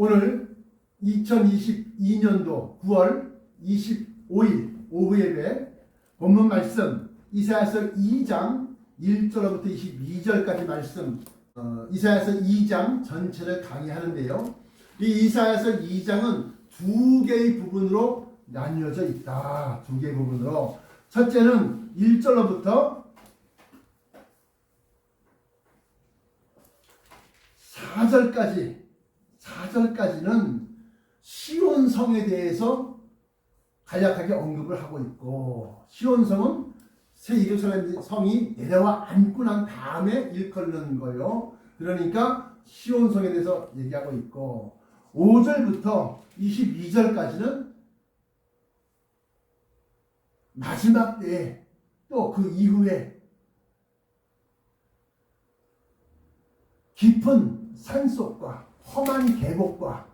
오늘 2022년도 9월 25일 오후 예배 본문 말씀 이사야서 2장 1절부터 22절까지 말씀 이사야서 2장 전체를 강의하는데요. 이 이사야서 2장은 두 개의 부분으로 나뉘어져 있다. 두 개의 부분으로. 첫째는 1절로부터 4절까지는 시온성에 대해서 간략하게 언급을 하고 있고, 시온성은 새 예루살렘 성이 내려와 앉고 난 다음에 일컫는 거예요. 그러니까 시온성에 대해서 얘기하고 있고, 5절부터 22절까지는 마지막 때에 또 그 이후에 깊은 산속과 험한 계곡과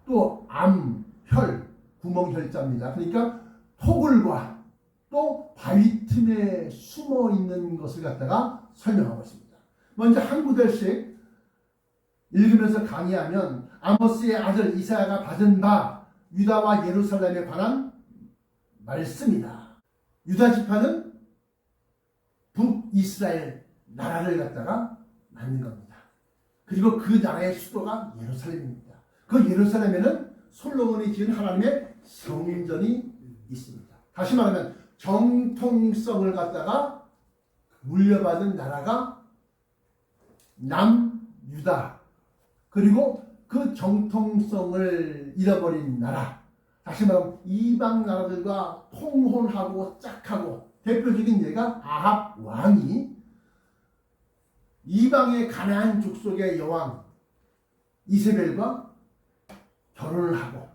또 암, 혈, 구멍혈자입니다. 그러니까 토굴과 또 바위 틈에 숨어 있는 것을 갖다가 설명하고 있습니다. 먼저 한 구절씩 읽으면서 강의하면, 아모스의 아들 이사야가 받은 바 유다와 예루살렘에 관한 말씀이다. 유다 지파는 북이스라엘 나라를 갖다가 만든 겁니다. 그리고 그 나라의 수도가 예루살렘입니다. 그 예루살렘에는 솔로몬이 지은 하나님의 성전이 있습니다. 다시 말하면 정통성을 갖다가 물려받은 나라가 남유다, 그리고 그 정통성을 잃어버린 나라, 다시 말하면 이방 나라들과 통혼하고 짝하고, 대표적인 예가 아합 왕이 이방의 가나안 족속의 여왕 이세벨과 결혼을 하고,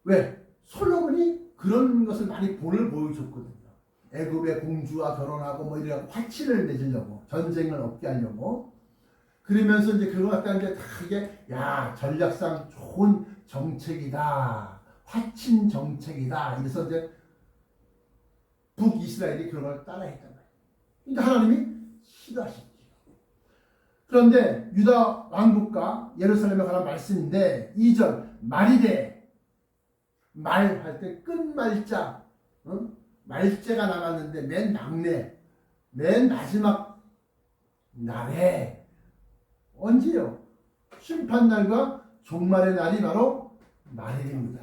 왜? 솔로몬이 그런 것을 많이 본을 보여줬거든요. 애굽의 공주와 결혼하고 뭐 이런 화친을 맺으려고, 전쟁을 없게 하려고. 그러면서 이제 그거 갖다 이제 다 이게 전략상 좋은 정책이다, 화친 정책이다, 이래서 이제 북이스라엘이 그런 걸 따라했단 말이에요. 그러니까 하나님이 싫어하시죠. 그런데 유다 왕국과 예루살렘에 관한 말씀인데, 2절 말이래, 말할 때 끝말자, 말재가 남았는데 맨 막내, 맨 마지막 날에, 언제요? 심판날과 종말의 날이 바로 말일입니다.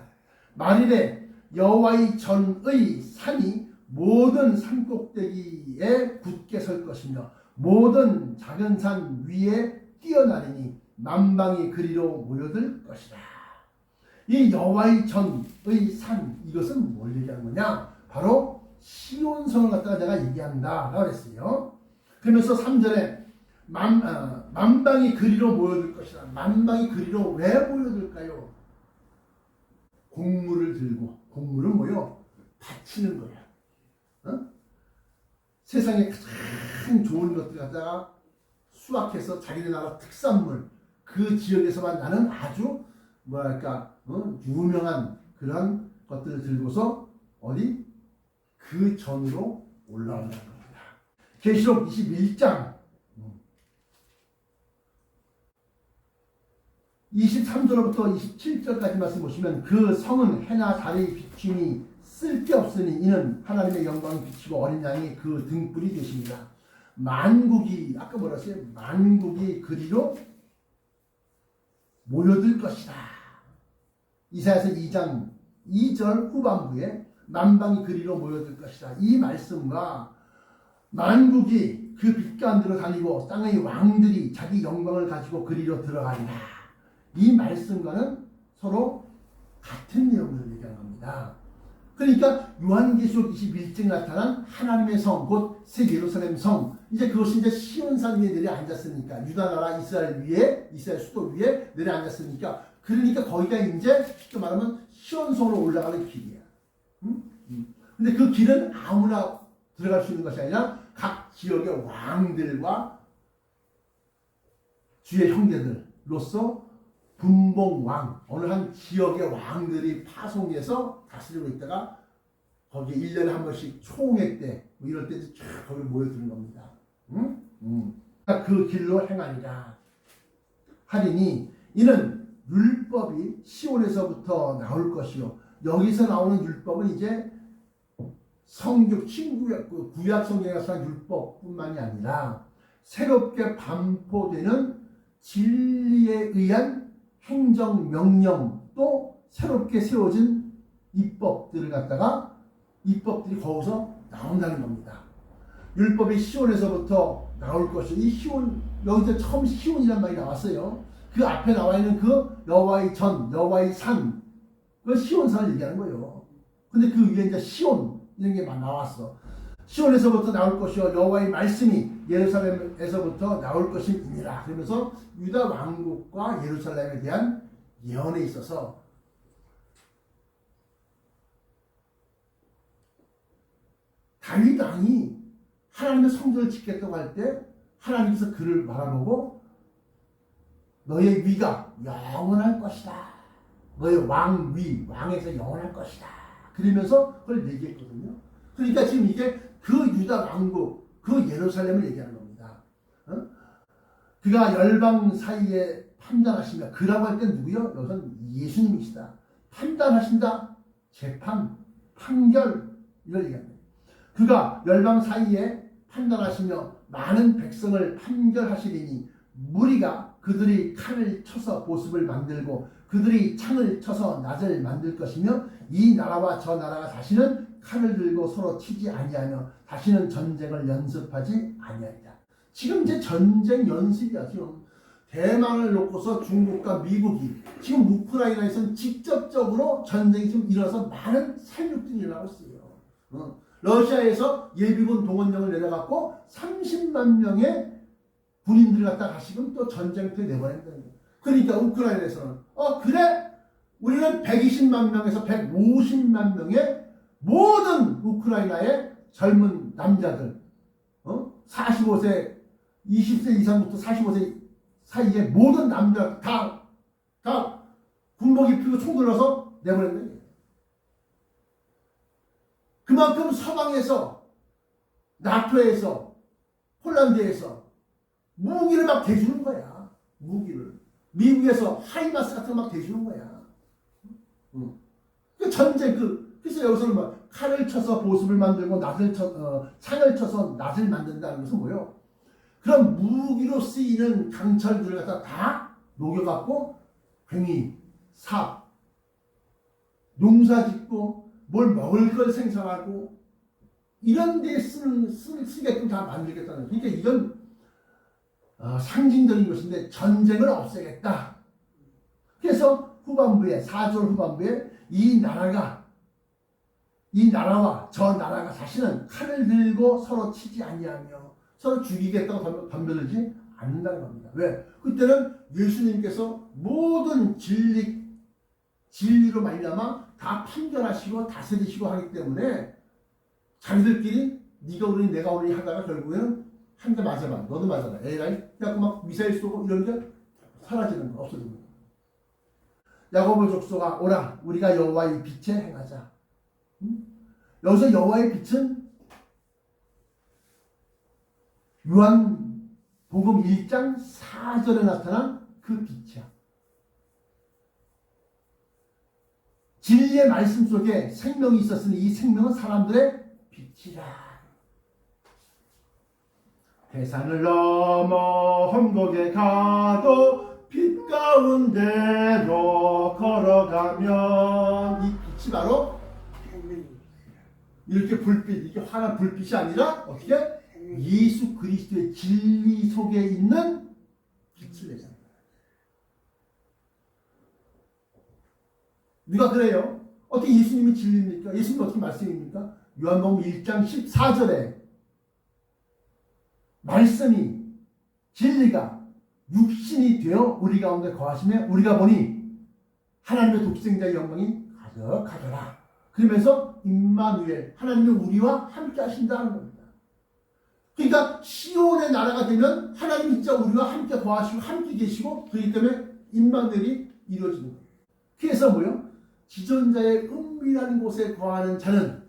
말일에 여호와의 전의 산이 모든 산꼭대기에 굳게 설 것이며 모든 작은 산 위에 뛰어나리니 만방이 그리로 모여들 것이다. 이 여호와의 전의 산, 이것은 뭘 얘기하는 거냐? 바로 시온성을 갖다가 내가 얘기한다 라고 했어요. 그러면서 3절에 만방이 그리로 모여들 것이다. 만방이 그리로 왜 모여들까요? 곡물을 들고, 곡물은 뭐요? 바치는 거야. 세상에 가장 좋은 것들 갖다가 수확해서 자기네 나라 특산물, 그 지역에서만 나는 아주 유명한 그런 것들을 들고서 어디? 그 전으로 올라온다는 겁니다. 계시록 21장 23절부터 27절까지 말씀 보시면, 그 성은 해나 달의 비춤이 쓸데없으니 이는 하나님의 영광이 비치고 어린 양이 그 등불이 되십니다. 만국이, 아까 뭐라 했어요? 만국이 그리로 모여들 것이다. 이사야서 2장 2절 후반부에 만방이 그리로 모여들 것이다. 이 말씀과 만국이 그 빛 가운데로 다니고 땅의 왕들이 자기 영광을 가지고 그리로 들어가리라, 이 말씀과는 서로 같은 내용을 얘기하는 겁니다. 그러니까 요한계시록 21장에 나타난 하나님의 성, 곧 새 예루살렘 성, 이제 그것이 이제 시온산 위에 내려 앉았으니까, 유다 나라 이스라엘 위에, 이스라엘 수도 위에 내려 앉았으니까, 그러니까 거기가 이제 쉽게 말하면 시온성으로 올라가는 길이야. 근데 그 길은 아무나 들어갈 수 있는 것이 아니라 각 지역의 왕들과 주의 형제들로서 분봉왕, 어느 한 지역의 왕들이 파송해서 다스리고 있다가 거기에 1년에 한 번씩 총회 때, 뭐 이럴 때 쫙 거기 모여드는 겁니다. 그 길로 행하리라 하리니, 이는 율법이 시온에서부터 나올 것이요. 여기서 나오는 율법은 이제 성경, 구약 성경에서 한 율법뿐만이 아니라 새롭게 반포되는 진리에 의한 행정명령, 또 새롭게 세워진 입법들을 갖다가 입법들이 거기서 나온다는 겁니다. 율법이 시온에서부터 나올 것이, 이 시온, 여기서 처음 시온이란 말이 나왔어요. 그 앞에 나와 있는 그 여호와의 전, 여호와의 산, 그 시온산을 얘기하는 거예요. 근데 그 위에 이제 시온 이런 게 막 나왔어. 시온에서부터 나올 것이요, 여호와의 말씀이 예루살렘에서부터 나올 것임이니라. 그러면서 유다 왕국과 예루살렘에 대한 예언에 있어서 다윗 왕이 하나님의 성전을 짓겠다고 할 때 하나님께서 그를 바라보고 너의 위가 영원할 것이다. 너의 왕위, 왕에서 영원할 것이다. 그러면서 그걸 얘기했거든요. 그러니까 지금 이게 그 유다 왕국, 그 예루살렘을 얘기하는 겁니다. 그가 열방 사이에 판단하신다. 그라고 할 때 누구요? 여기서는 예수님이시다. 판단하신다. 재판, 판결, 이걸 얘기합니다. 그가 열방 사이에 판단하시며 많은 백성을 판결하시리니 무리가 그들이 칼을 쳐서 보습을 만들고 그들이 창을 쳐서 낫을 만들 것이며 이 나라와 저 나라가 다시는 칼을 들고 서로 치지 아니하며 다시는 전쟁을 연습하지 아니하리라. 지금 이제 전쟁 연습이야. 지금 대만을 놓고서 중국과 미국이 지금 우크라이나에서는 직접적으로 전쟁이 지금 일어나서 많은 살육들이 일어나고 있어요. 러시아에서 예비군 동원령을 내려갖고 30만 명의 군인들 갖다 다시금 또 전쟁터에 내보낸다는 거예요. 그러니까 우크라이나에서는 그래 우리는 120만 명에서 150만 명의 모든 우크라이나의 젊은 남자들 45세 20세 이상부터 45세 사이의 모든 남자 다 군복 입히고 총 들어서 내보낸다는 거예요. 그만큼 서방에서 나토에서 폴란드에서 무기를 막 대주는 거야. 무기를. 미국에서 하이마스 같은 거 막 대주는 거야. 그 전쟁 그래서 여기서는 뭐 칼을 쳐서 보습을 만들고 창을 쳐서 낫을 만든다는 것은 뭐예요? 그런 무기로 쓰이는 강철들을 갖다 다 녹여갖고 괭이, 삽, 농사 짓고 뭘 먹을 걸 생산하고 이런 데에 쓰게끔 다 만들겠다는 거예요. 그러니까 이건 상징적인 것인데 전쟁을 없애겠다. 그래서 후반부에 4절 후반부에 이 나라와 저 나라가 다시는 칼을 들고 서로 치지 아니하며 서로 죽이겠다고 덤벼들지 않는다는 겁니다. 왜? 그때는 예수님께서 모든 진리로 말미암아 다 판결하시고 다스리시고 하기 때문에 자기들끼리 네가 오르니 내가 오르니 하다가 결국에는 한 대 맞아봐. 너도 맞아라. 에라이. 그래갖고 막 미사일 쏘고 이런 게 사라지는 거, 없어지는 거. 야고보 족속아 오라. 우리가 여호와의 빛에 행하자. 여기서 여호와의 빛은 요한복음 1장 4절에 나타난 그 빛이야. 진리의 말씀 속에 생명이 있었으니 이 생명은 사람들의 빛이라. 해산을 넘어 험곡에 가도 빛 가운데로 걸어가면 이 빛이 바로 이렇게 불빛, 이렇게 환한 불빛이 아니라 어떻게? 예수 그리스도의 진리 속에 있는 빛을 내잖아요. 누가 그래요? 어떻게 예수님이 진리입니까? 예수님이 어떻게 말씀입니까? 요한복음 1장 14절에 말씀이 진리가 육신이 되어 우리 가운데 거하시며 우리가 보니 하나님의 독생자의 영광이 가득하더라. 그러면서 임마누엘 하나님이 우리와 함께 하신다는 겁니다. 그러니까 시온의 나라가 되면 하나님이 진짜 우리와 함께 거하시고 함께 계시고 그렇기 때문에 임마누엘이 이루어지는 거예요. 그래서 뭐요? 지존자의 은밀한 곳에 거하는 자는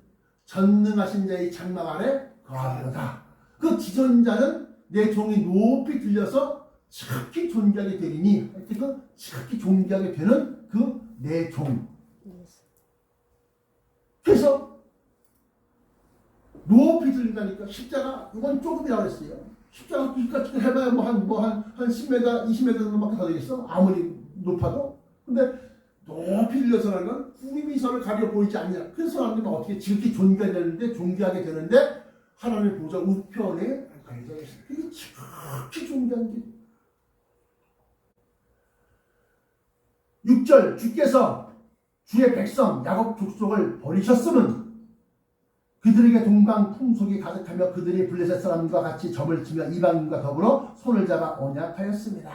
전능하신 자의 장막 아래 거하리로다. 그 지존자는 내 종이 높이 들려서 지극히 존귀하게 되리니, 그 지극히 존귀하게 되는 그 내 종. 그래서 높이 들린다니까. 십자가 이건 조금이라고 했어요. 십자가 끝까지 해봐야 한 10m, 20m 정도밖에 더 되겠어. 아무리 높아도. 근데 높이 들려서라는 건 구름이 서를 가려 보이지 않냐. 그래서 하나님은 어떻게 지극히 존귀하게 되는데 하나님의 보좌 우편에 앉아 있어요. 이게 지극히 존귀한 게. 6절 주께서 주의 백성 야곱 족속을 버리셨음은 그들에게 동방 풍속이 가득하며 그들이 블레셋 사람과 같이 점을 치며 이방인과 더불어 손을 잡아 언약하였습니다.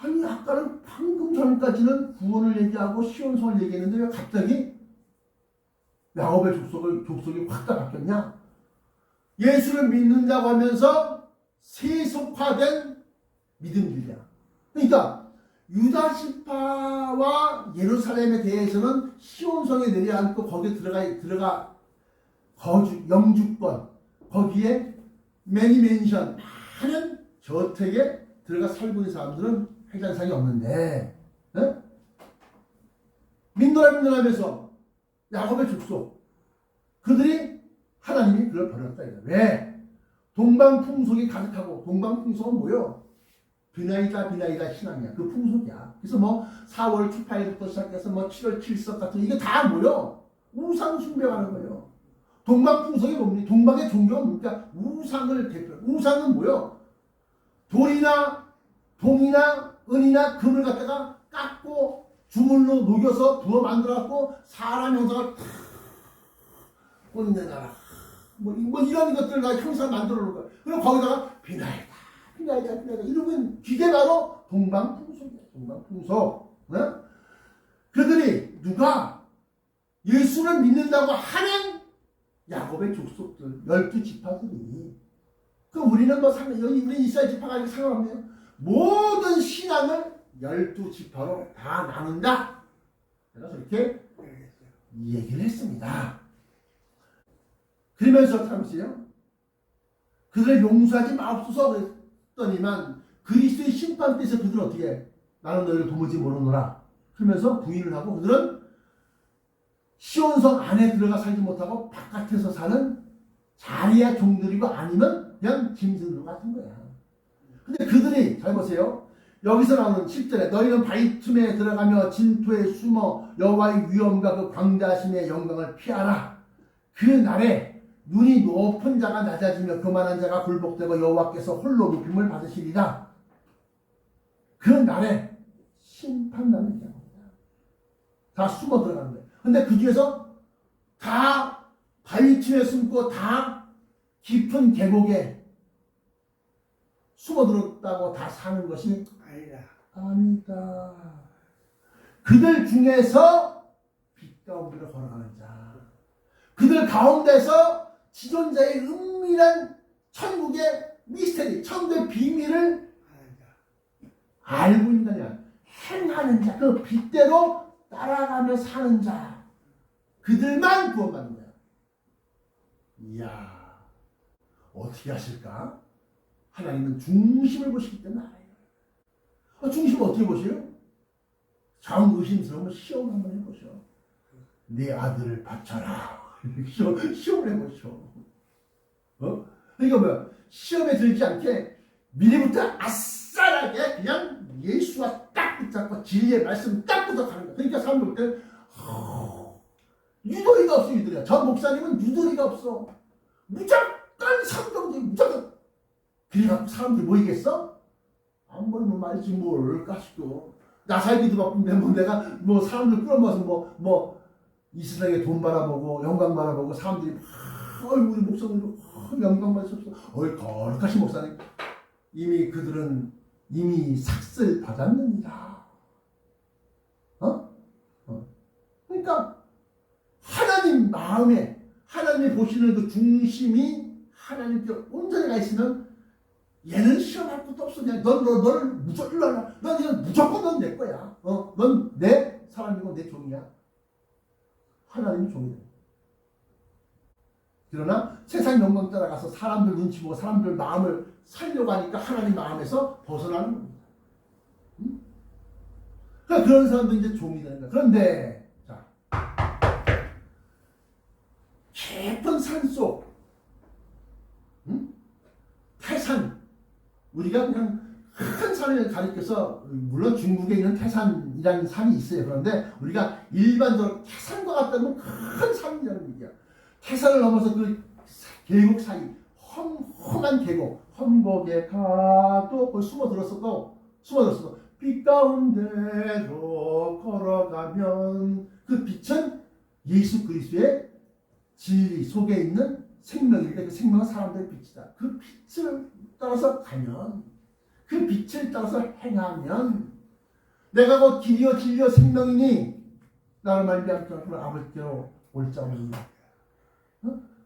아니 아까는 방금 전까지는 구원을 얘기하고 시온성을 얘기했는데 왜 갑자기 야곱의 족속이 확 다 바뀌었냐? 예수를 믿는다고 하면서 세속화된 믿음들이야. 그러니까 유다 지파와 예루살렘에 대해서는 시온성에 내려앉고 거기에 들어가 영주권, 거기에 매니멘션 많은 저택에 들어가 살고 있는 사람들은 해당상이 없는데, 민노라면서 야곱의 족속 그들이 하나님이 그걸 버렸다. 왜? 동방 풍속이 가득하고, 동방 풍속은 뭐요? 비나이다 신앙이야. 그 풍속이야. 그래서 4월 추파일부터 시작해서 7월 7석 같은 이게 다 뭐요? 우상 숭배하는 거예요. 동방 풍속이 뭡니까? 동방의 종교가 뭡니까? 우상을 대표해. 우상은 뭐요? 돌이나 동이나 은이나 금을 갖다가 깎고 주물로 녹여서 부어 만들어갖고 사람 형상을 탁 꽂는다라. 이런 것들을 다 형상 만들어 놓을 거야. 그리고 거기다가 비나이다. 이러면 이게 바로 동방풍속이야. 동방풍속. 그들이 누가 예수를 믿는다고 하는 야곱의 족속들 12지파들이 우리는 우리 이스라엘 지파가 아니고 상관없네요. 모든 신앙을 12지파로 다 나눈다. 제가 그렇게 얘기를 했습니다. 그러면서 잠시요. 그들을 용서하지 마옵소서 더니만 그리스도의 심판대에서 그들은 어떻게 해? 나는 너희를 도무지 모르노라. 그러면서 부인을 하고 그들은 시온성 안에 들어가 살지 못하고 바깥에서 사는 자리야 종들이고 아니면 그냥 짐승들 같은 거야. 근데 그들이 잘 보세요. 여기서 나오는 7절에 너희는 바위 틈에 들어가며 진토에 숨어 여호와의 위엄과 그 광대하심의 영광을 피하라. 그 날에 눈이 높은 자가 낮아지며 교만한 자가 굴복되고 여호와께서 홀로 높임을 받으시리라. 그 날에 심판하는 자입니다. 다 숨어 들어가는 거예요. 근데 그 중에서 다 바위틈에 숨고 다 깊은 계곡에 숨어 들었다고 다 사는 것이 아니다. 그들 중에서 빛 가운데로 걸어가는 자, 그들 가운데서 지존자의 은밀한 천국의 미스테리, 천국의 비밀을 알고 있는 자, 행하는 자, 그 빛대로 따라가며 사는 자, 그들만 구원받는 거야. 이야, 어떻게 하실까? 하나님은 중심을 보시기 때문에 알아요. 중심을 어떻게 보세요? 정 의심스러우면 시험 한번 해보셔. 네 아들을 바쳐라. 시험을 해보시오. 그러니까 뭐야? 시험에 들지 않게 미리부터 아싸라게 그냥 예수와 딱 붙잡고 진리의 말씀 딱 붙잡고 가는 거야. 그러니까 사람들 볼 때 유도리가 없어. 유도리가. 저 목사님은 유도리가 없어. 무조건 성경지 무조건. 그래갖고 사람들이 모이겠어? 안 보이면 말지 뭘 까시고. 나 살기도 바쁜데 내가 사람들 끌어모아서 이 세상에 돈 바라보고 영광 바라보고 사람들이 우리 목사님도 영광 받으셨어. 거룩하신 목사님. 이미 그들은 이미 삭슬 받았느니라. 그러니까 하나님 마음에 하나님이 보시는 그 중심이 하나님께 온전히 가 있으면 얘는 시험할 것도 없어. 그냥 너를 무조건 넌 내 거야. 넌 내 사람이고 내 종이야. 하나님이 종이 돼. 그러나 세상 영광 따라가서 사람들 눈치 보고 사람들 마음을 살려고 하니까 하나님 마음에서 벗어나는 겁니다. 응? 그러니까 그런 사람도 이제 종이 되는 거야. 그런데 자, 깊은 산속, 응? 태산, 우리가 그냥 큰 산을 가리켜서 물론 중국에 있는 태산이라는 산이 있어요. 그런데 우리가 일반적으로 태산과 같다면 큰 산이라는 얘기야. 태산을 넘어서 그 계곡 사이 험한 계곡, 험곡에 가도 거기 숨어들었어도 빛 가운데로 걸어가면 그 빛은 예수 그리스도의 진리 속에 있는 생명인데 그 생명은 사람들의 빛이다. 그 빛을 따라서 가면, 그 빛을 따라서 행하면 내가 곧 길이요 진리요 생명이니 나를 말미암고 아버지께로 올 자 없느니라.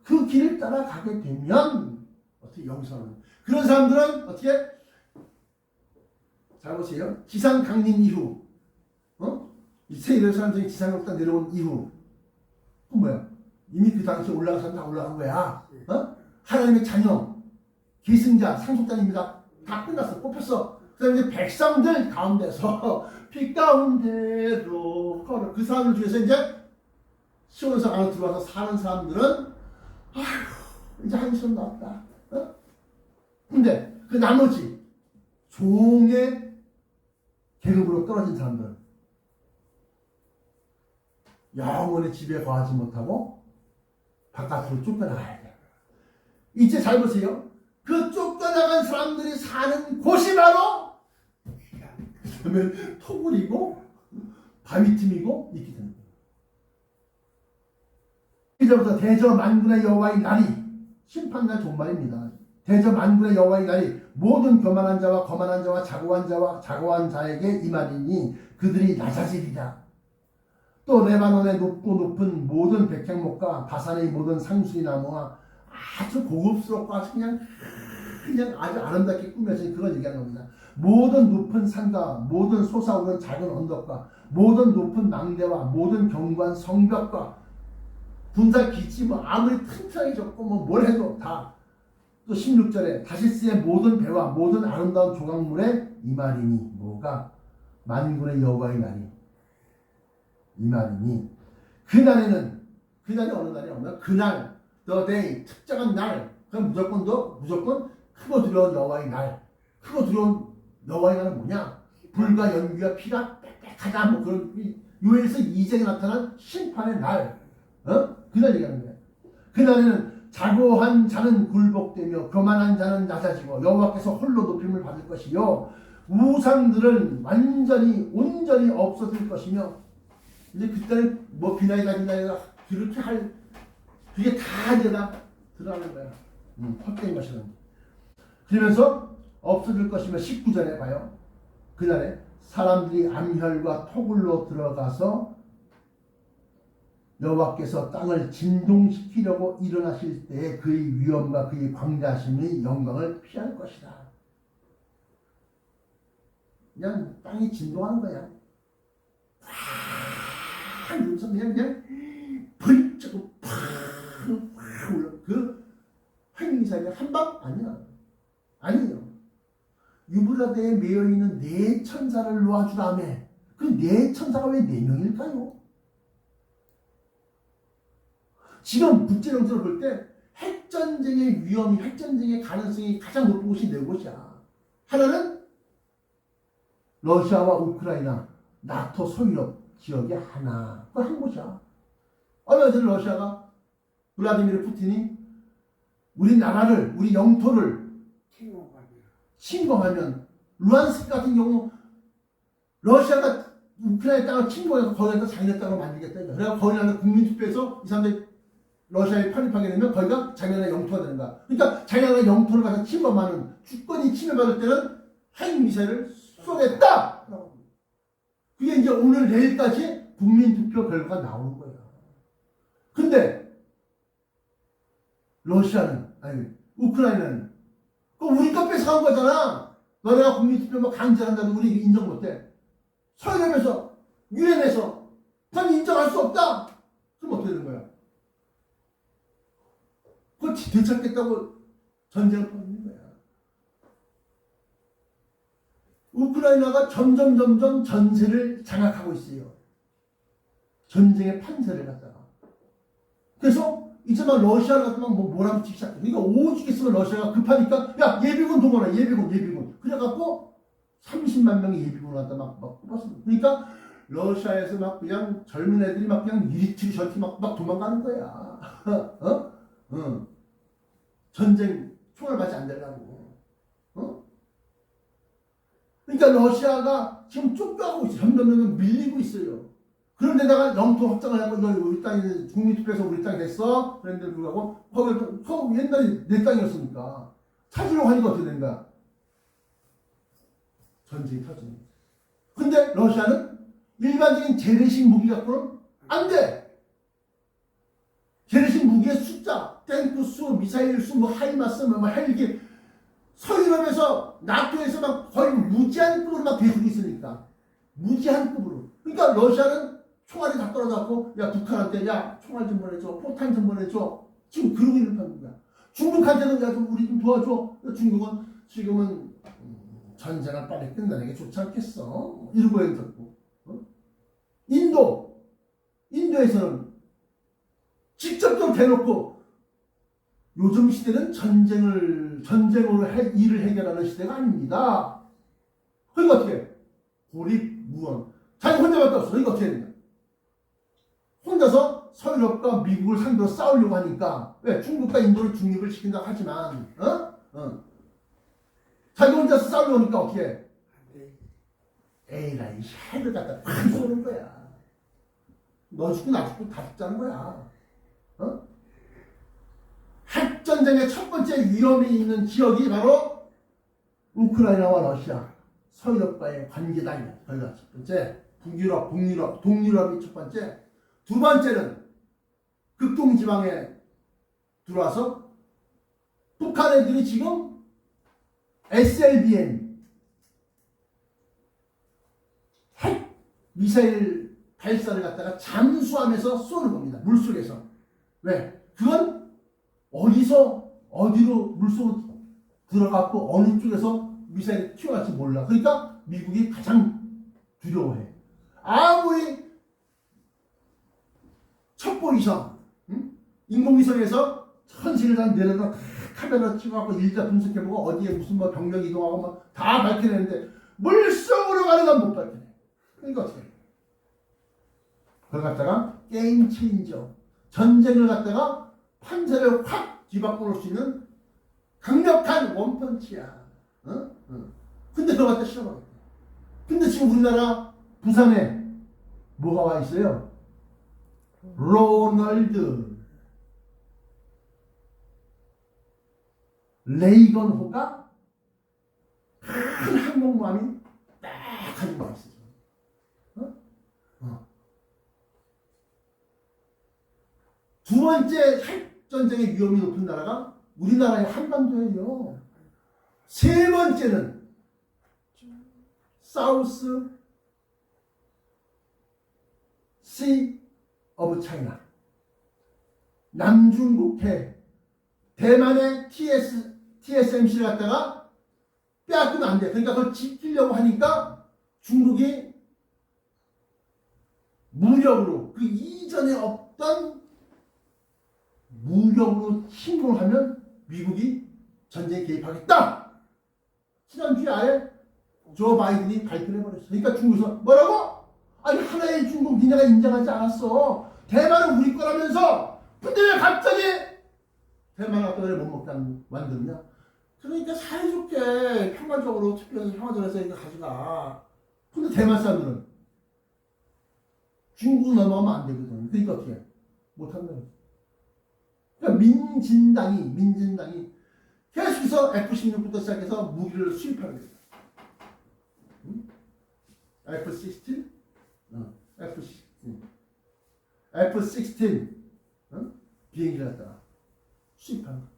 그 길을 따라가게 되면 어떻게 영생하는 그런 사람들은 어떻게 잘 보세요. 지상 강림 이후 세계의 사람들이 지상으로 딱 내려온 이후 그건 뭐야? 이미 그 당시에 올라간 사람 다 올라간 거야. 하나님의 자녀 계승자 상속자입니다. 다 끝났어. 뽑혔어. 그다음에 이제 백성들 가운데서 빛 가운데로 걸어 그 사람들 중에서 이제 시온에서 안으로 들어와서 사는 사람들은 아휴 이제 한시름 나왔다. 근데 그 나머지 종의 계급으로 떨어진 사람들은 영원히 집에 거하지 못하고 바깥으로 쫓겨나가야 돼. 이제 잘 보세요. 그 쫓겨나간 사람들이 사는 곳이 바로 그러면 토굴이고 바위 틈이고 이렇게 되는 거예요. 이제부터 대저 만군의 여호와의 날이 심판날 종말입니다. 대저 만군의 여호와의 날이 모든 교만한 자와 거만한 자와 자고한 자와 자고한 자에게 임하리니 그들이 낮아지리라. 또 레바논의 높고 높은 모든 백향목과 바산의 모든 상수리 나무와 아주 고급스럽고 아주 그냥 아주 아름답게 꾸며진 그런 얘기하는 겁니다. 모든 높은 산과 모든 솟아오른 작은 언덕과 모든 높은 망대와 모든 견고한 성벽과 군사 기지 뭐 아무리 튼튼하게 적고 뭐 뭘 해도 다 또 16절에 다시스의 모든 배와 모든 아름다운 조각물에 이 말이니 뭐가 만군의 여호와의 날이 이 말이니 그날에는 그날이 어느 날이 없나 그날 the day 특정한 날 그럼 무조건 크고 두려운 여호와의 날 크고 두려운 여호와의 날은 뭐냐 불과 연기와 피가 빽빽하다 뭐 그런 요엘서 2장에 나타난 심판의 날 그날 얘기하는 거예요. 그날에는 자고한 자는 굴복되며 교만한 자는 낮아지고 여호와께서 홀로 높임을 받을 것이요 우상들은 온전히 없어질 것이며 이제 그때는 뭐 비나이다 그렇게 할 그게 다 이제 다 드러나는 거야. 헛된 것이라는 그러면서 없어질 것이며 19절에 봐요. 그날에 사람들이 암혈과 토굴로 들어가서 여호와께서 땅을 진동시키려고 일어나실 때에 그의 위엄과 그의 광대하심의 영광을 피할 것이다. 그냥 땅이 진동하는 거야. 그냥 불이 조금 팍 올라. 그 핵미사일이 한방 아니에요. 유브라데에 매여 있는 네 천사를 놓아주라며. 그 네 천사가 왜 4명일까요? 지금 국제정세로 볼 때 핵전쟁의 위험이, 핵전쟁의 가능성이 가장 높은 곳이 4곳이야. 하나는 러시아와 우크라이나, 나토 소유럽 지역의 하나. 그 한 곳이야. 얼마 전에 러시아가 블라디미르 푸틴이 우리 나라를, 우리 영토를 침공하면 루안스크 같은 경우 러시아가 우크라이나 땅을 침공해서 거기에다 자기네 땅을 만들겠다. 그래서 거기는 국민투표에서 이 사람들이 러시아에 편입하게 되면 거기가 자기네 영토가 되는 거야. 그러니까 자기네 영토를 가서 침범하는 주권이 침해받을 때는 핵미사일을 쏘겠다. 그게 이제 오늘 내일까지 국민투표 결과가 나오는 거야. 근데 우크라이나는 그 우리 거 뺏어간 거잖아. 너네가 국민투표 뭐 강제한다고 우리 인정 못해. 서유럽에서 유엔에서 난 인정할 수 없다. 그럼 어떻게 되는 거야? 그거 되찾겠다고 전쟁을 벌이는 거야. 우크라이나가 점점 전세를 장악하고 있어요. 전쟁의 판세를 갖다가. 그래서 이제 막 러시아를 갖다가 뭐 몰아붙이기 시작해. 그러니까 오죽 있으면 러시아가 급하니까 야 예비군 동원해 예비군. 그래갖고 30만 명의 예비군을 갖다 막 뽑았습니다. 그러니까 러시아에서 막 그냥 젊은 애들이 막 그냥 이리트리 저리트 막 도망가는 거야. 전쟁 총알 맞지 안 되려고. 그러니까 러시아가 지금 쫓겨가고 있어요. 점점 밀리고 있어요. 그런데다가 영토 확장을 하고 너 우리 땅이 국민투표에서 우리 땅이 됐어. 그런데 불구하고 거기 옛날에 내 땅이었으니까 찾으려고 하니까 어떻게 된 거야? 전쟁이 터지는 거야. 근데 러시아는 일반적인 재래식 무기 갖고는 안 돼. 재래식 무기의 숫자, 탱크 수, 미사일 수, 뭐 하이마스, 뭐 헬기, 서유럽에서 나토에서 막 거의 무지한 급으로 막 배수고 있으니까 무지한 급으로. 그러니까 러시아는 총알이 다 떨어졌고, 야 북한한테 야 총알 좀 보내줘, 포탄 좀 보내줘. 지금 그러고 있는 판입니다. 중국한테는 야 좀 우리 좀 도와줘. 중국은 지금은 전쟁을 빨리 끝나는 게 좋지 않겠어. 이러고 있었고. 인도에서는 직접적으로 대놓고 요즘 시대는 전쟁으로 일을 해결하는 시대가 아닙니다. 그러니까 어떻게? 고립무원. 자기 혼자밖에 없어. 그러니까 어떻게 되냐? 혼자서 서유럽과 미국을 상대로 싸우려고 하니까 왜? 중국과 인도를 중립을 시킨다고 하지만 자기 혼자서 싸우려고 하니까 어떻게 해? 에이라이 핵을 갖다 팍 쏘는 거야. 너 죽고 나 죽고 다 죽자는 거야. 핵전쟁의 첫 번째 위험이 있는 지역이 바로 우크라이나와 러시아, 서유럽과의 관계다. 거기가 첫 번째. 북유럽, 동유럽이 첫 번째. 두 번째는 극동지방에 들어와서 북한 애들이 지금 SLBM 핵 미사일 발사를 갖다가 잠수하면서 쏘는 겁니다. 물속에서. 왜? 그건 어디로 물속으로 들어갔고 어느 쪽에서 미사일이 튀어갈지 몰라. 그러니까 미국이 가장 두려워해. 아무리 첩보위성, 인공위성에서 천신을 다 내려다 카메라 찍어갖고 일자 분석해보고 어디에 무슨 뭐 병력 이동하고 뭐 다 밝혀내는데 물속으로 가는 건 못 밝혀내. 그러니까 어떻게 해? 그걸 갖다가 게임 체인저, 전쟁을 갖다가 판세를 확 뒤바꿔 놓을 수 있는 강력한 원펀치야. 근데 그걸 갖다 실험하겠다. 근데 지금 우리나라 부산에 뭐가 와 있어요? 로널드 레이건호가 큰 항공모함이 딱 가지고 와 있어요. 두 번째 핵전쟁의 위험이 높은 나라가 우리나라의 한반도예요. 세 번째는 사우스 시 오브 차이나. 남중국해 대만의 TSMC를 갖다가 빼앗기면 안 돼. 그러니까 그걸 지키려고 하니까 중국이 무력으로 그 이전에 없던 무력으로 침공을 하면 미국이 전쟁에 개입하겠다. 지난주에 아예 조 바이든이 발표를 해버렸어. 그러니까 중국에서 뭐라고? 아니 하나의 중국 니네가 인정하지 않았어. 대만은 우리 거라면서. 근데 왜 갑자기 대만을 갖다 왜 못 먹게 만드냐? 그러니까 사이좋게 평화적으로 투표해서 평화적으로 이거 가져가. 근데 대만 사람들은 중국 넘어가면 안 되거든. 그러니까 어떻게 해? 못한다. 그러니까 민진당이 계속해서 F-16부터 시작해서 무기를 수입하는 거예요. F-16? F-16 비행기를 갖다가 수입하는 거예요.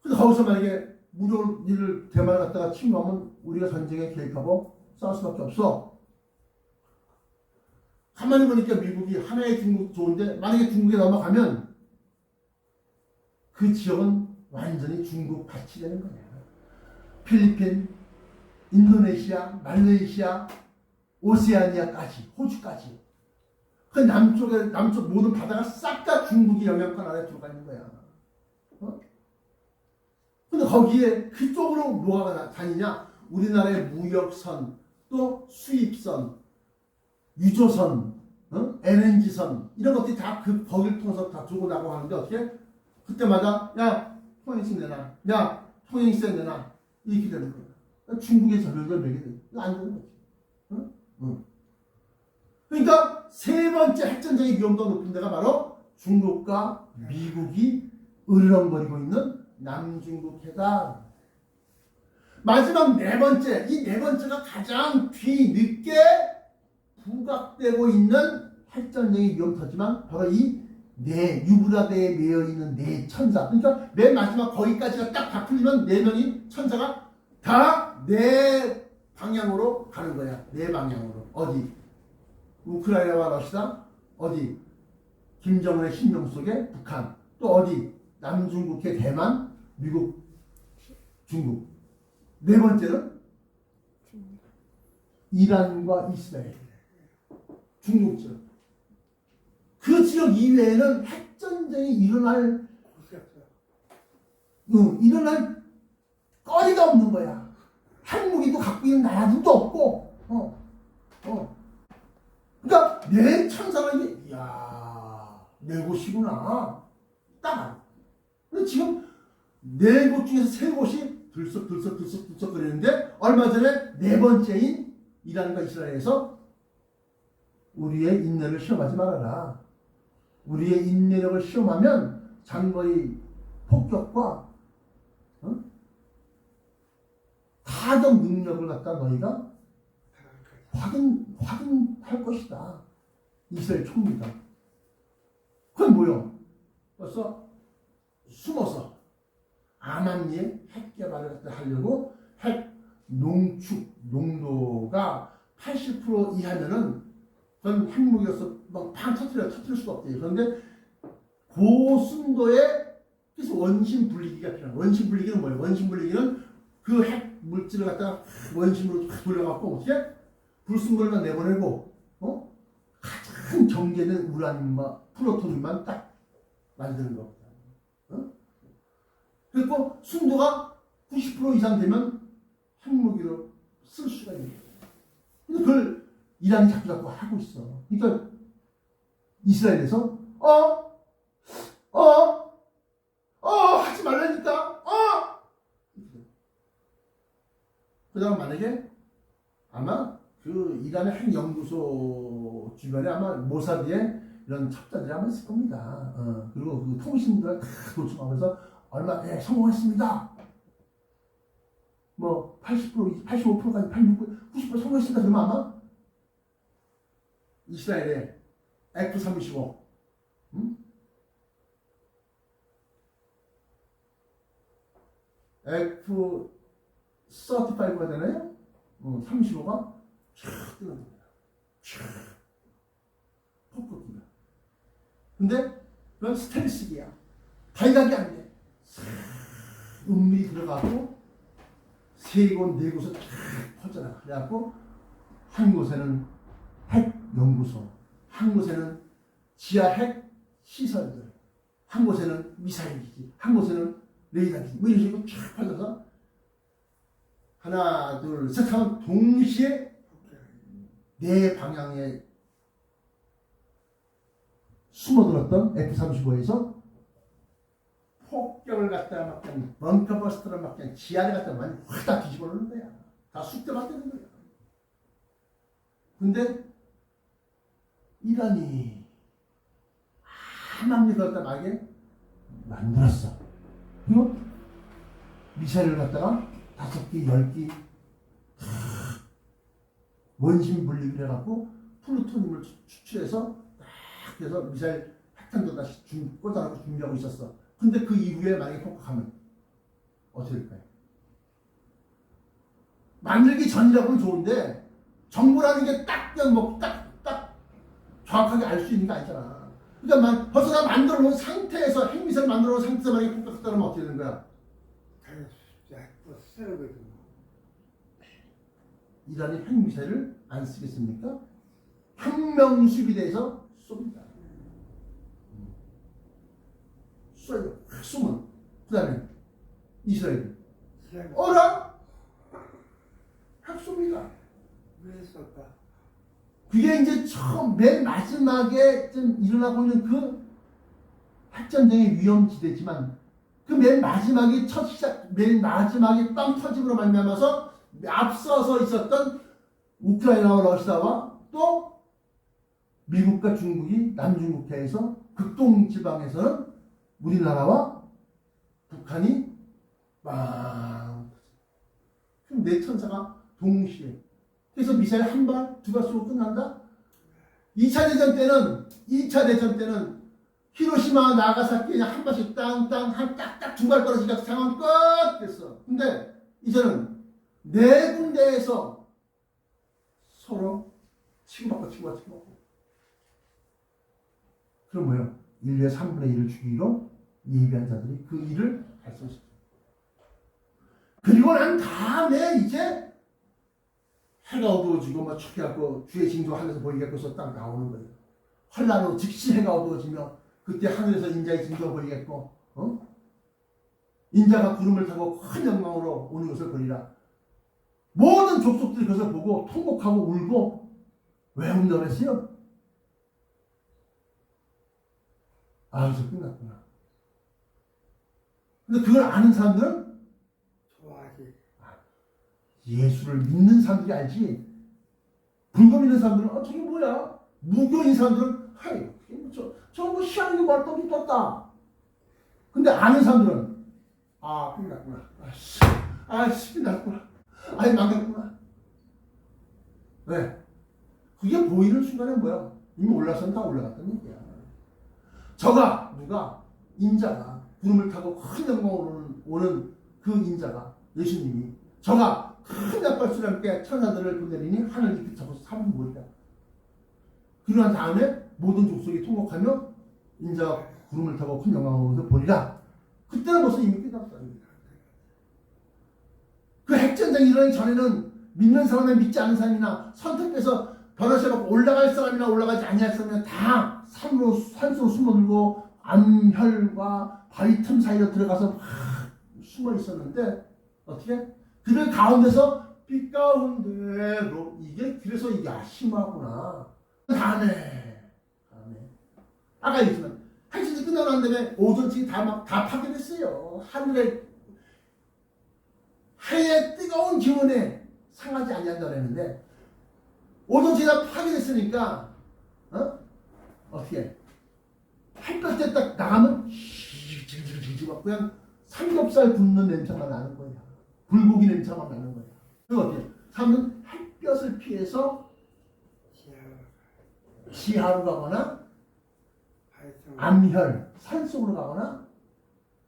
근데 거기서 만약에 무력을 대만을 갖다가 침공하면 우리가 전쟁에 개입하고 싸울 수밖에 없어. 가만히 보니까 미국이 하나의 중국 좋은데 만약에 중국에 넘어가면 그 지역은 완전히 중국 밭이 되는 거야. 필리핀, 인도네시아, 말레이시아, 오세아니아까지, 호주까지. 그 남쪽 모든 바다가 싹 다 중국의 영향권 아래 들어가 있는 거야. 어? 근데 거기에 그쪽으로 뭐가 다니냐? 우리나라의 무역선, 또 수입선, 유조선, LNG선, 이런 것들이 다 거기를 통해서 다 들고 나가고 하는데 어떻게? 그때마다, 야, 통행세 내놔. 야, 통행세 내놔. 이렇게 되는 거야. 중국의 전력을 매게 돼. 이거 안 되는 거지. 그러니까 세 번째 핵전쟁의 위험도가 높은 데가 바로 중국과 미국이 으르렁거리고 있는 남중국 해다. 마지막 네 번째, 이 네 번째가 가장 뒤늦게 부각되고 있는 핵전쟁의 위험터지만 바로 이 네 유브라데에 매여 있는 네 천사. 그러니까 맨 마지막 거기까지가 딱 다 풀리면 네 명이 천사가 다 네 방향으로 가는 거야. 네 방향으로. 어디? 우크라이나와 러시아, 어디? 김정은의 신명 속에 북한, 또 어디? 남중국해 대만, 미국, 중국. 네 번째는 이란과 이스라엘, 중국 지역. 그 지역 이외에는 핵전쟁이 일어날 거리가 없는 거야. 핵무기도 갖고 있는 나라들도 없고, 그러니까 내 천사가 이게, 이야, 네 곳이구나. 딱. 근데 지금 네 곳 중에서 세 곳이 들썩 거리는데, 얼마 전에 네 번째인 이란과 이스라엘에서 우리의 인내를 시험하지 말아라. 우리의 인내력을 시험하면 장거리 폭격과 타격 능력을 갖다 너희가 확인할 것이다. 이스라엘 총리가. 그건 뭐요? 벌써 숨어서 암암리에 핵 개발을 갖다 하려고 핵 농축 농도가 80% 이하면은 그건 핵무기로서 막 팡 터뜨릴 수가 없대요. 그런데 고순도의 그래서 원심 분리기가 필요한. 원심 분리기는 뭐예요? 원심 분리기는 그 핵 물질을 갖다가 원심으로 돌려갖고 어떻게 불순물만 내보내고 가장 정제된 우라늄과 플루토늄만 딱 만드는 겁니다. 그리고 순도가 90% 이상 되면 핵무기로 쓸 수가 있는 거예요. 근데 그걸 이란이 자꾸 하고 있어. 그러니까 이스라엘에서 하지 말라니까. 그다음 만약에 아마 그 이란의 핵연구소 주변에 아마 모사드의 이런 첩자들이 아마 있을 겁니다. 그리고 그 통신들 다 도청하면서 얼마 성공했습니다. 뭐 80%, 85%까지 86%, 90% 성공했습니다. 그러면 아마 이스라엘의 F-35 F-35가 되나요? 35가 촥 뜨는 겁니다. 촥 폭격기가. 근데 그건 스텔스기야. 발각이 안 돼. 은밀히 들어가고 세 곳, 네 곳을 쫙 퍼져나가. 그래갖고 한 곳에는 핵 연구소, 한 곳에는 지하 핵 시설들, 한 곳에는 미사일 기지, 한 곳에는 레이더 기지, 뭐 이런 식으로 쫙 퍼져서 하나, 둘, 셋 하면 동시에 네 방향에 숨어들었던 F-35에서 폭격을 갖다가 막 그냥 벙커버스터를 막 그냥 지하를 갖다가 많이 확 다 뒤집어 놓는 거야. 다 쑥대밭되는 거야. 근데 이란이 암암리 갖다 막에 만들었어. 그리고 미사일을 갖다가 5기, 10기 원심 분리를 해갖고 플루토늄을 추출해서 딱 해서 미사일 핵탄두 다시 꽂아놓고 준비하고 있었어. 근데 그 이후에 만약에 폭격하면 어떻게 될까요? 만들기 전이라고는 좋은데 정보라는 게 딱 정확하게 알 수 있는 게 아니잖아. 그러니까 벌써 다 만들어 놓은 상태에서 핵미사일 만들어 놓은 상태에서 만약에 폭격했다면 어떻게 되는 거야? 이란이 핵미사일을 안 쓰겠습니까? 혁명수비대에서 쏩니다. 쏴요. 확 쏘면 그 다음에 이스라엘 어라? 확 쏩니다. 왜 쏠까? 그게 이제 처음 맨 마지막에 좀 일어나고 있는 그 핵전쟁의 위험지대지만 그 맨 마지막에 첫 시작 맨 마지막에 빵 터짐으로 말미암아서 앞서서 있었던 우크라이나와 러시아와 또 미국과 중국이 남중국해에서 극동지방에서는 우리나라와 북한이 빵 그럼 네 천사가 동시에 그래서 미사일 한 발, 두 발 쏘고 끝난다? 2차 대전 때는 히로시마, 나가사키 그냥 한 발씩 땅땅 한 딱딱 두 발 떨어지니까 상황 끝 됐어. 근데 이제는 네 군데에서 서로 치고받고 그럼 뭐예요? 인류의 3분의 1을 죽이기로 예비한 자들이 그 일을 할 수 있어요. 그리고 난 다음에 이제 해가 어두워지고 막 춥게하고 주의 징조 하늘에서 보이겠고서 딱 나오는 거예요. 환란으로 즉시 해가 어두워지며 그때 하늘에서 인자의 징조가 보이겠고 인자가 구름을 타고 큰 영광으로 오는 것을 보리라. 모든 족속들이 그것을 보고 통곡하고 울고 왜 운다고 했어요? 그래서 끝났구나. 근데 그걸 아는 사람들은 좋아하지. 예수를 믿는 사람들이 알지. 불교 믿는 사람들은 저게 뭐야? 무교인 사람들은 저거 희한하게 말똥이 떴다. 근데 아는 사람들은 끝났구나. 끝났구나. 망했구나. 왜? 그게 보이는 순간에 뭐야? 이미 올라선 다 올라갔다는 얘기야. 누가? 인자가 구름을 타고 큰 영광으로 오는 그 인자가 예수님이 큰 약발수를 함께 천사들을 보내리니 하늘 깊이 잡아서 사는 뭐이다. 그러고 난 다음에 모든 족속이 통곡하며 인자가 구름을 타고 큰 영광으로 보리라. 그때는 벌써 이미 끝났다는 거야. 그 핵전쟁이 일어나기 전에는 믿는 사람이나 믿지 않는 사람이나 선택돼서 변화시에 받고 올라갈 사람이나 올라가지 아니할 사람이나 다 산소로 숨어들고 암혈과 바위 틈 사이로 들어가서 막 숨어 있었는데 어떻게? 그들 가운데서 빛 가운데로 그래서 이게 심하구나. 다음에 아까 얘기했지만 핵전쟁 끝나고 난 다음에 오존층이 다 파괴됐어요. 하늘에 해의 뜨거운 기운에 상하지 아니한다고 했는데 오존층이 다 파괴됐으니까 어떻게 햇볕에 딱 나가면 막 그냥 삼겹살 굽는 냄새가 나는 거야. 불고기 냄새가 나는 거야. 그리고 어떻게 사람은 햇볕을 피해서 지하로 가거나 암혈 산속으로 가거나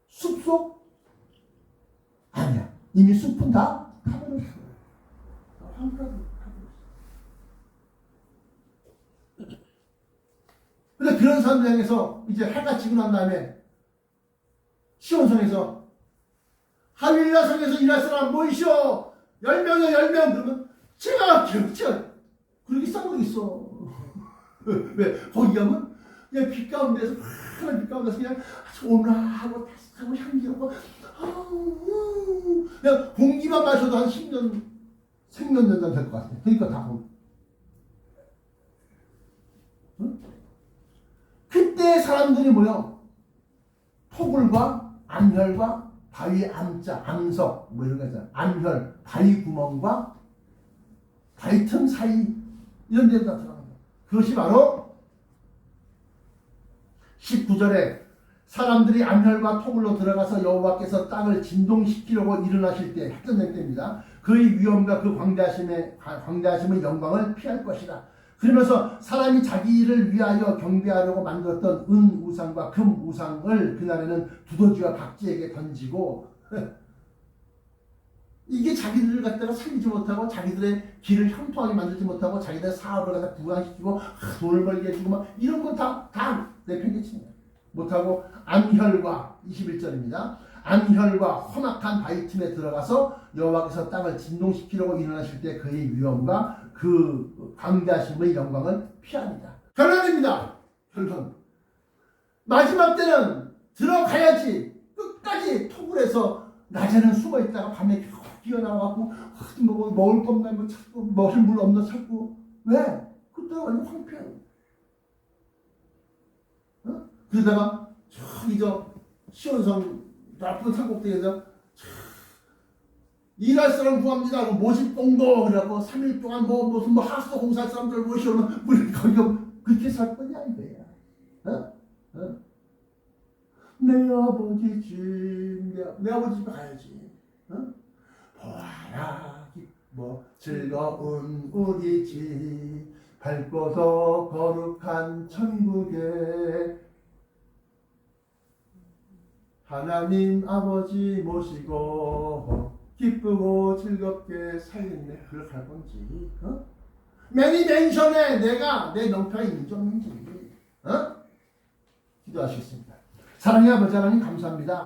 숲속 아니야. 이미 숲은 다 가버렸어. 근데 그런 사람들 향해서 이제 해가 지고 난 다음에 시온성에서 할렐루야성에서 일할 사람 모이시오. 10명이요 10명. 그러면 제가 그렇게 싸우겠어. 왜? 거기 가면 그냥 빛 가운데서 하늘 빛 가운데서 그냥 온화하고 따뜻하고 향기롭고 그냥 공기만 마셔도 한 10년 생명연장 될 것 같아. 그러니까 다 보면 그때 사람들이 뭐요? 토굴과 암혈과 바위 암자, 암석 이런 거 있잖아. 암혈, 바위 구멍과 바위 틈 사이 이런 데로 다 들어가는 거야. 그것이 바로 19절에 사람들이 암혈과 토굴로 들어가서 여호와께서 땅을 진동시키려고 일어나실 때 핵전쟁 때입니다. 그의 위엄과 그 광대하심의 영광을 피할 것이다. 그러면서 사람이 자기를 위하여 경배하려고 만들었던 은 우상과 금 우상을 그날에는 두더지와 박쥐에게 던지고 이게 자기들을 갖다가 살리지 못하고 자기들의 길을 형통하게 만들지 못하고 자기들의 사업을 갖다 부강시키고 돈을 벌게 해주고 막 이런 거 다 내팽개칩니다. 못하고 암혈과 21절입니다. 암혈과 험악한 바위 틈에 들어가서 여호와께서 땅을 진동시키려고 일어나실 때 그의 위엄과 그 광대하심의 영광을 피합니다. 결론입니다. 결론. 마지막 때는 들어가야지. 끝까지 톡을 해서 낮에는 숨어 있다가 밤에 겨우 뛰어나와갖고 먹을 거 없나 뭐 찾고 먹을 물 없나 찾고. 왜? 그때가 완전 황폐해요. 어? 그러다가 저기 시온성 나쁜 산꼭대기에서 일할 사람 구합니다. 모집공도 그래갖고 3일 동안 무슨 하수도 공사할 사람들 모시오면 우리 거기가 그렇게 살 거냐 이거야. 어? 어? 내 아버지 집, 내 아버지 집 가야지. 어? 보아라 즐거운 우리 집 밝고서 거룩한 천국에 하나님 아버지 모시고 기쁘고 즐겁게 살겠네. 그렇게 할 건지, 어? 매니맨션에 내가 내 명패가 있는 줄 없는지, 어? 기도하시겠습니다. 사랑의 아버지 하나님 감사합니다.